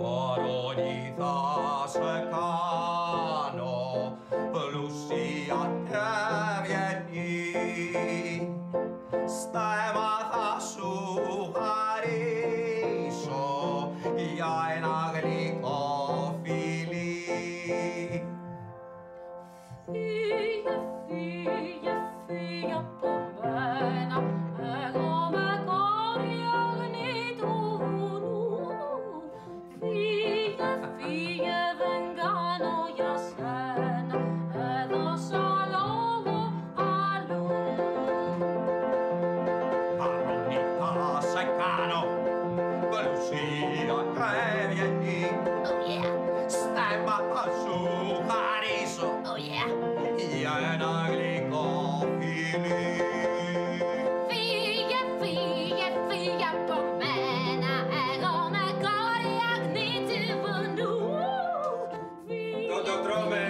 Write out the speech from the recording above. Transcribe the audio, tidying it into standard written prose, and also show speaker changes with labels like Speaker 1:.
Speaker 1: Παρόνι θα σε κάνω πλούσια και ευγενή, στα αίμα θα σου χαρίσω για ένα γλυκό φιλί.
Speaker 2: Φύγε, φύγε, φύγε από μένα, εγώ με κόρη αγνή του βουνού. Φύγε, φύγε, δεν κάνω για σένα, έδωσα λόγο αλλού.
Speaker 1: Παρόνι θα σε κάνω πλούσια και ευγενή, στα αίμα θα σου χαρίσω για ένα γλυκό φιλί.
Speaker 2: Φύγε, φύγε, φύγε από μένα, εγώ με κόρη αγνή του βουνού.
Speaker 1: Το τρώμε!